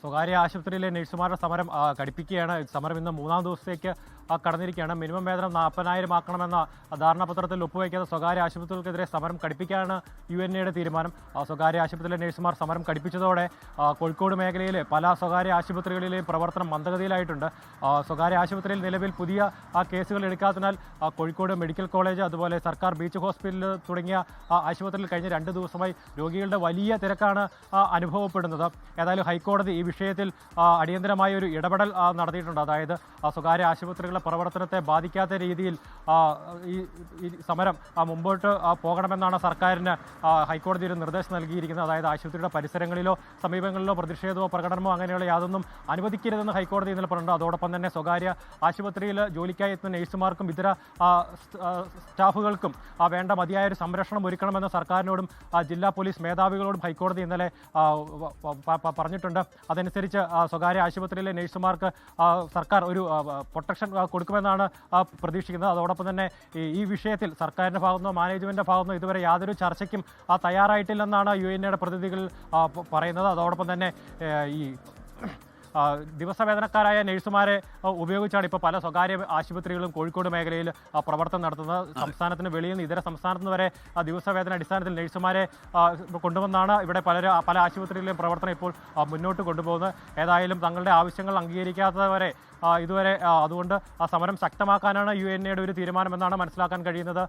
സ്വകാര്യ ആശുപത്രിയിലെ നഴ്സുമാരുടെ സമരം ഘടിപ്പിക്കുകയാണ്. സമരം ഇന്ന് മൂന്നാം ദിവസത്തേക്ക് കടന്നിരിക്കുകയാണ്. മിനിമം വേതനം 40,000 ആക്കണമെന്ന ധാരണാപത്രത്തിൽ ഒപ്പുവയ്ക്കാത്ത സ്വകാര്യ ആശുപത്രികൾക്കെതിരെ സമരം ഘടിപ്പിക്കാനാണ് UNAയുടെ തീരുമാനം. സ്വകാര്യ ആശുപത്രിയിലെ നഴ്സുമാർ സമരം ഘടിപ്പിച്ചതോടെ കോഴിക്കോട് മേഖലയിലെ പല സ്വകാര്യ ആശുപത്രികളിലെയും പ്രവർത്തനം മന്ദഗതിയിലായിട്ടുണ്ട്. സ്വകാര്യ ആശുപത്രിയിൽ നിലവിൽ പുതിയ കേസുകൾ എടുക്കാത്തതിനാൽ കോഴിക്കോട് മെഡിക്കൽ കോളേജ്, അതുപോലെ സർക്കാർ ബീച്ച് ഹോസ്പിറ്റൽ തുടങ്ങിയ ആശുപത്രിയിൽ കഴിഞ്ഞ 2 ദിവസമായി രോഗികളുടെ വലിയ തിരക്കാണ് അനുഭവപ്പെടുന്നത്. ഏതായാലും ഹൈക്കോടതി ഈ വിഷയത്തിൽ അടിയന്തരമായ ഒരു ഇടപെടൽ നടത്തിയിട്ടുണ്ട്. അതായത് സ്വകാര്യ ആശുപത്രികളുടെ പ്രവർത്തനത്തെ ബാധിക്കാത്ത രീതിയിൽ ഈ സമരം മുമ്പോട്ട് പോകണമെന്നാണ് സർക്കാരിന് ഹൈക്കോടതി ഒരു നിർദ്ദേശം നൽകിയിരിക്കുന്നത്. അതായത് ആശുപത്രിയുടെ പരിസരങ്ങളിലോ സമീപങ്ങളിലോ പ്രതിഷേധമോ പ്രകടനമോ അങ്ങനെയുള്ള യാതൊന്നും അനുവദിക്കരുതെന്ന് ഹൈക്കോടതി ഇന്നലെ പറഞ്ഞിട്ടുണ്ട്. അതോടൊപ്പം തന്നെ സ്വകാര്യ ആശുപത്രിയിൽ ജോലിക്കായി എത്തുന്ന നഴ്സുമാർക്കും ഇതര സ്റ്റാഫുകൾക്കും വേണ്ട മതിയായ ഒരു സംരക്ഷണം ഒരുക്കണമെന്ന് സർക്കാരിനോടും ജില്ലാ പോലീസ് മേധാവികളോടും ഹൈക്കോടതി ഇന്നലെ പറഞ്ഞിട്ടുണ്ട്. അതനുസരിച്ച് സ്വകാര്യ ആശുപത്രിയിലെ നഴ്സുമാർക്ക് സർക്കാർ ഒരു പ്രൊട്ടക്ഷൻ കൊടുക്കുമെന്നാണ് പ്രതീക്ഷിക്കുന്നത്. അതോടൊപ്പം തന്നെ ഈ വിഷയത്തിൽ സർക്കാരിൻ്റെ ഭാഗത്തുനിന്നോ മാനേജ്മെൻറ്റിൻ്റെ ഭാഗത്തുനിന്നോ ഇതുവരെ യാതൊരു ചർച്ചയ്ക്കും തയ്യാറായിട്ടില്ലെന്നാണ് UNAയുടെ പ്രതിനിധികൾ പറയുന്നത്. അതോടൊപ്പം തന്നെ ഈ ദിവസവേതനക്കാരായ നഴ്സുമാരെ ഉപയോഗിച്ചാണ് ഇപ്പോൾ പല സ്വകാര്യ ആശുപത്രികളും കോഴിക്കോട് മേഖലയിൽ പ്രവർത്തനം നടത്തുന്നത്. സംസ്ഥാനത്തിന് വെളിയിൽ നിന്ന് ഇതര സംസ്ഥാനത്ത് നിന്ന് വരെ ദിവസവേതന അടിസ്ഥാനത്തിൽ നഴ്സുമാരെ കൊണ്ടുവന്നാണ് ഇവിടെ പല ആശുപത്രികളിലെയും പ്രവർത്തനം ഇപ്പോൾ മുന്നോട്ട് കൊണ്ടുപോകുന്നത്. ഏതായാലും തങ്ങളുടെ ആവശ്യങ്ങൾ അംഗീകരിക്കാത്തവരെ ഇതുവരെ അതുകൊണ്ട് സമരം ശക്തമാക്കാനാണ് UNAയുടെ ഒരു തീരുമാനമെന്നാണ് മനസ്സിലാക്കാൻ കഴിയുന്നത്.